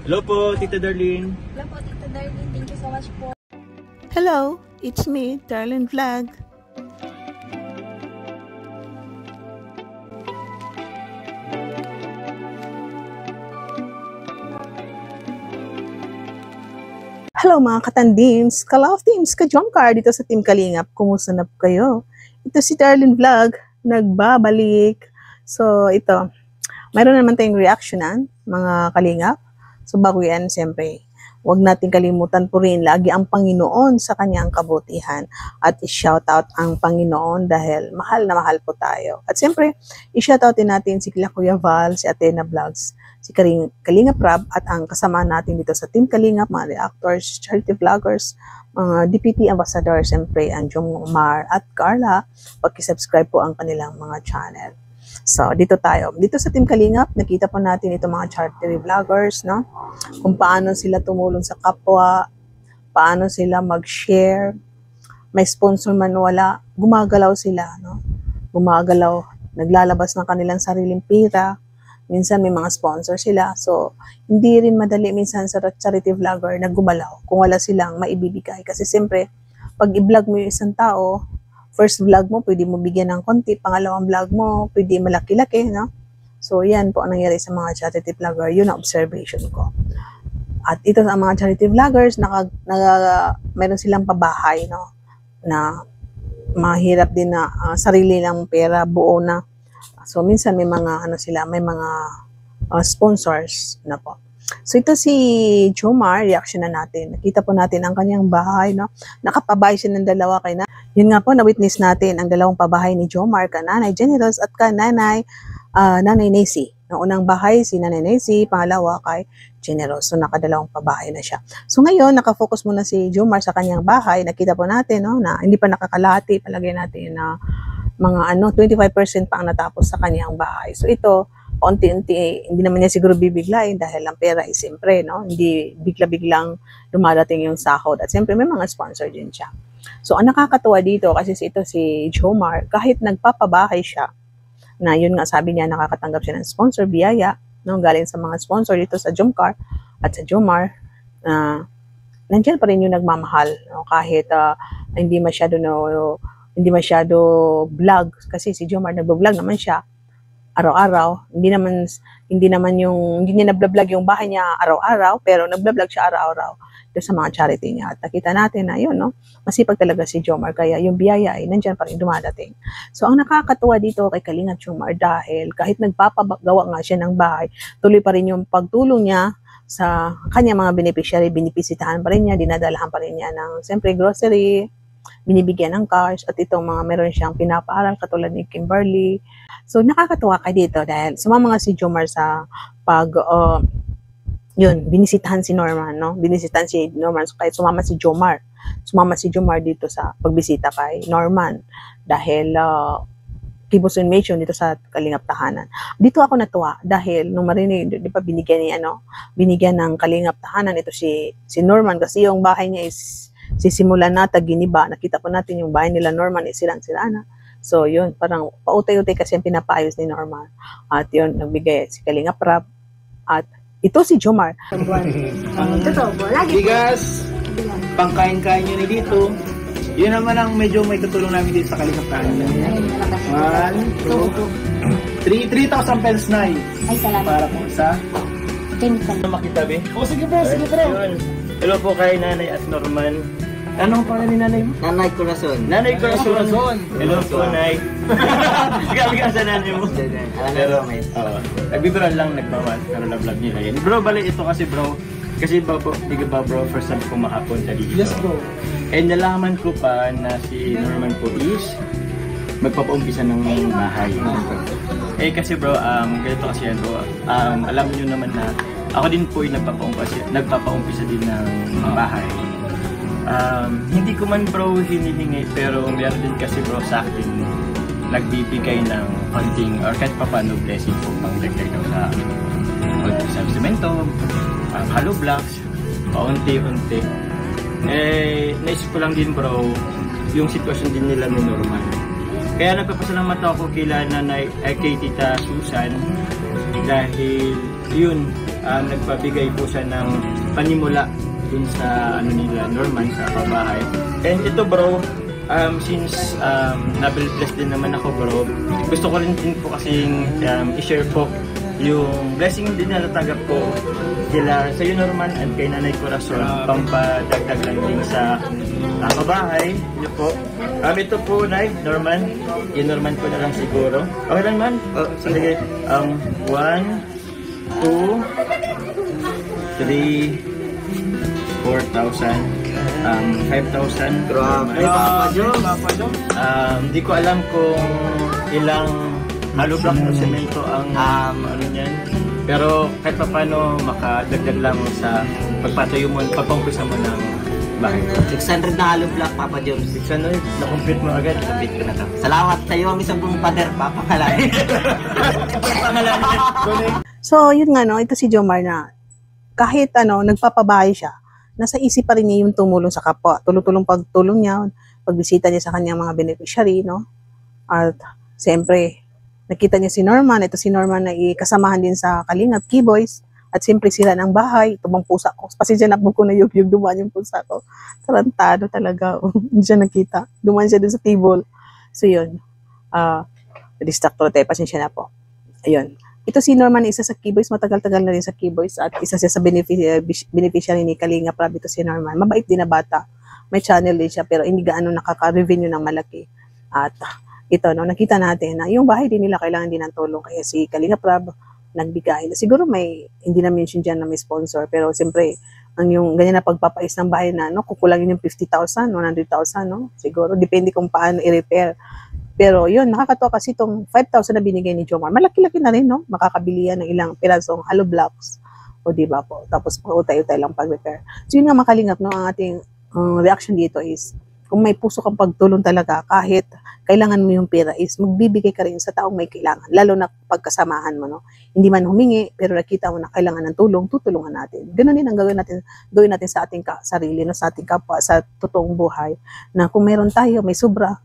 Hello po, Tita Darlene. Hello po, Tita Darlene. Thank you so much po. Hello, it's me, Darlene Vlog. Hello mga katandims, ka-love teams, ka-jomcar dito sa Team Kalingap. Kumusta na po kayo? Ito si Darlene Vlog, nagbabalik. So ito, mayroon naman tayong reactionan, mga Kalingap. So bago yan, siyempre, huwag natin kalimutan po rin lagi ang Panginoon sa kanyang kabutihan. At i-shoutout ang Panginoon dahil mahal na mahal po tayo. At siyempre, i-shoutout din natin si Kuya Val, si Athena Vlogs, si Kalingap Rab at ang kasama natin dito sa Team Kalingap, mga reactors, charity vloggers, mga DPT ambassador, siyempre ang Jomar at Carla. Paki-subscribe po ang kanilang mga channel. So, dito tayo. Dito sa Team Kalingap, nakita po natin itong mga charity vloggers, no? Kung paano sila tumulong sa kapwa, paano sila mag-share, may sponsor man wala, gumagalaw sila, no? Gumagalaw, naglalabas ng kanilang sariling pera. Minsan may mga sponsor sila. So, hindi rin madali minsan sa charity vlogger na gumalaw kung wala silang maibibigay. Kasi siyempre, pag i-vlog mo yung isang tao, first vlog mo, pwede mo bigyan ng konti. Pangalawang vlog mo, pwede malaki-laki, no? So, yan po ang nangyari sa mga charity vlogger. Yun ang observation ko. At ito sa mga charity vloggers, meron silang pabahay, no? Na mahirap din na sarili lang pera, buo na. So, minsan may mga, may mga sponsors na po. So, ito si Jomar, reaction na natin. Nakita po natin ang kanyang bahay, no? Nakapabahay siya ng dalawa kay na. Yun nga po, na-witness natin ang dalawang pabahay ni Jomar, ka Nanay Generous at ka Nanay Nancy. Ang unang bahay, si Nanay Nancy, pangalawa kay Generous. So, nakadalawang pabahay na siya. So, ngayon, nakafocus muna si Jomar sa kanyang bahay. Nakita po natin, no, na hindi pa nakakalahati. Palagay natin na mga 25% pa ang natapos sa kanyang bahay. So ito, unti-unti, hindi naman niya siguro bibiglayin dahil ang pera ay siyempre, no? Hindi bigla-biglang dumadating yung sahod. At siyempre may mga sponsor din siya. So ang nakakatuwa dito kasi ito si Jomar, kahit nagpapabahay siya, na yun nga sabi niya nakakatanggap siya ng sponsor, biyaya, no? Galing sa mga sponsor dito sa Jomcar at sa Jomar, nandiyan pa rin yung nagmamahal, no? Kahit hindi masyado vlog kasi si Jomar nagbo-vlog naman siya araw-araw. Hindi niya nagbo-vlog yung bahay niya araw-araw, pero nagbo-vlog siya araw-araw doon sa mga charity niya. At nakita natin na yun, no? Masipag talaga si Jomar, kaya yung biyaya ay nandiyan pa rin dumadating. So ang nakakatuwa dito kay Kalingap Jomar dahil kahit nagpapagawa nga siya ng bahay, tuloy pa rin yung pagtulong niya sa kanya mga beneficiary, binipisitahan pa rin niya, dinadalahan pa rin niya ng siyempre grocery, binibigyan ng cars, at itong mga meron siyang pinapaaral katulad ni Kimberly. So nakakatuwa ka dito dahil sumama nga si Jomar sa binisitahan si Norman, no? Binisitahan si Norman, so kahit sumama si Jomar dito sa pagbisita kay Norman dahil Kibuson Mission dito sa Kalingap Tahanan. Dito ako natuwa dahil nung marinig, di ba binigyan ng Kalingap Tahanan ito si Norman kasi yung bahay niya is sisimulan na Giniba. Nakita po natin yung bahay nila Norman is silang-sila na. So yun, parang pautay-utay kasi ang pinapaayos ni Norman. At yun, nagbigay si Kalingap Rab. At ito si Jomar. Bigas, pangkain-kain nyo na dito. Yun naman ang medyo may tutulong namin dito sa Kalingap Tahanan. 1, 2, 3,000 pesos na yun. Ay, salamat. Para po sa makita, be? O, sige bro, sige bro. Hello po kay Nanay at Norman. Anong pangalan ni Nanay mo? Nanay Corazon. Nanay Corazon. Hello po, Nay. Gabi ka sa nanay mo. Pero, nagbibiran lang nagmamahal. Pero na-vlog nila yan. Bro, bali ito kasi bro. Kasi ba po, di ba bro, first time ko makapunta dito. Yes bro. And nalaman ko pa na si Norman po is magpapaumpisa ng bahay. Eh kasi bro, ganito kasi yan bro. Alam niyo naman na ako din po ay nagpapaumpisa din ng bahay. Hindi ko man bro hinihingi, pero meron din kasi bro sa akin nagbibigay ng konting or kahit pa paano blessing po pang dagdag sa semento, hollow blocks, paunti-unti. Naisip ko lang din bro yung sitwasyon din nila ni Norman. Kaya nagpapasalamat ako kay Tita Susan dahil yun, nagpabigay po siya ng panimula dun sa nila, Norman, sa pabahay. And ito bro, since nabil-bless din naman ako bro, gusto ko rin din po kasing i-share po yung blessing din na natanggap ko sila sa iyo Norman at kay Nanay Corazon, pampadagdag lang din sa pabahay niyo po. Ito po Nay, Norman, i-Norman ko na lang siguro. Okay lang man? Sige, 1, 2, 3, 4,000, 5,000. Grabe, Papa Joms. Hindi ko alam kung ilang hollow block o semento ang ano niyan. Pero kahit pa paano makadagdag lang sa pagpatayo mo, pagpangkusa mo ng bahay. 600 na hollow block, Papa Joms. 600, na-complete mo agad. Complete ko na to. Salamat sa iyo, ang isang buong pader, Papa Kalay. So, yun nga, no, ito si Jomar na kahit nagpapabahay siya, nasa isip pa rin niya yung tumulong sa kapwa. Tulong-tulong pagtulong niya, pagbisita niya sa kanyang mga beneficiary, no? At siyempre, nakita niya si Norman. Ito si Norman na ikasamahan din sa Kalingap, Keyboys. At siyempre sila ng bahay. Ito bang pusa ko. Pasensya na po ko na yung dumaan yung pusa ko. Tarantado talaga. Hindi siya nakita. Dumaan siya dun sa table. So yun. Distract ko tayo. Pasensya na po. Ayun. Ito si Norman, isa sa Keyboys, matagal-tagal na rin sa Keyboys at isa siya sa beneficiary ni Kalinga Prab. Ito si Norman. Mabait din na bata. May channel din siya pero hindi gaano nakaka-revenue ng malaki. At ito, no, nakita natin na yung bahay din nila kailangan din ng tulong. Kaya si Kalinga Prab nagbigay. Siguro may, hindi na mention dyan na may sponsor. Pero siyempre, ang yung ganyan na pagpapais ng bahay na, no, kukulangin yung 50,000, 100,000, no? Siguro, depende kung paano i-repair. Pero yun, nakakatawa kasi itong 5,000 na binigay ni Jomar. Malaki-laki na rin, no? Makakabili yan ng ilang pirasong hollow blocks. O diba po? Tapos utay-utay lang pag-repair. So yun nga makalingap, no? Ang ating reaction dito is, kung may puso kang pagtulong talaga, kahit kailangan mo yung pera is, magbibigay ka rin sa taong may kailangan. Lalo na pagkasamahan mo, no? Hindi man humingi, pero nakita mo na kailangan ng tulong, tutulungan natin. Ganun din ang gawin natin sa ating sarili, no? Sa ating kapwa, sa totoong buhay. Na kung meron tayo, may sobra,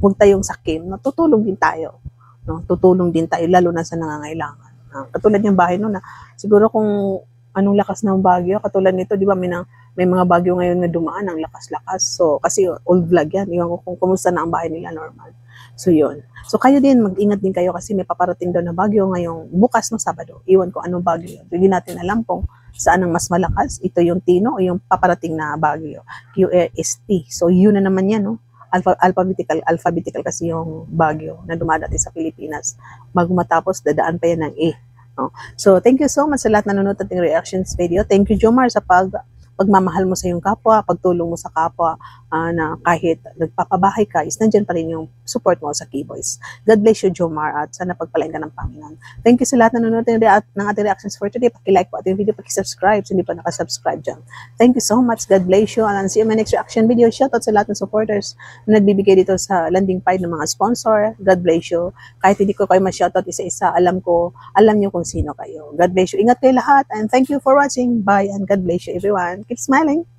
huwag tayong sakim, no? Tutulong din tayo. No? Tutulong din tayo, lalo na sa nangangailangan. Katulad yung bahay no, na siguro kung anong lakas ng bagyo, katulad nito, di ba, may mga bagyo ngayon na dumaan, ang lakas-lakas. So, kasi old vlog yan, iwan ko kung kumusta na ang bahay nila, Norman. So, yun. So, kayo din, mag-ingat din kayo kasi may paparating daw na bagyo ngayong bukas ng Sabado. Iwan ko anong bagyo yun. Hindi natin alam kung saan ang mas malakas. Ito yung Tino o yung paparating na bagyo. QRST. So, yun na naman yan, no? Alphabetical kasi yung bagyo na dumadating sa Pilipinas. Bago matapos, dadaan pa yan ng A. No? So, thank you so much sa lahat na nanonood ating reactions video. Thank you, Jomar, sa pagmamahal mo sa iyong kapwa, pagtulong mo sa kapwa, na kahit nagpapabahay ka, is nandyan pa rin yung support mo sa Keyboys. God bless you, Jomar, at sana pagpalain ka ng Panginoon. Thank you sa lahat na nanonood ng ating reactions for today. Paki-like po ating video, paki-subscribe, so hindi pa nakasubscribe dyan. Thank you so much. God bless you, and I'll see you in my next reaction video. Shoutout sa lahat ng supporters na nagbibigay dito sa landing page ng mga sponsor. God bless you. Kahit hindi ko kayo ma-shoutout isa-isa, alam nyo kung sino kayo. God bless you. Ingat kayo lahat, and thank you for watching. Bye, and God bless you, everyone. Keep smiling.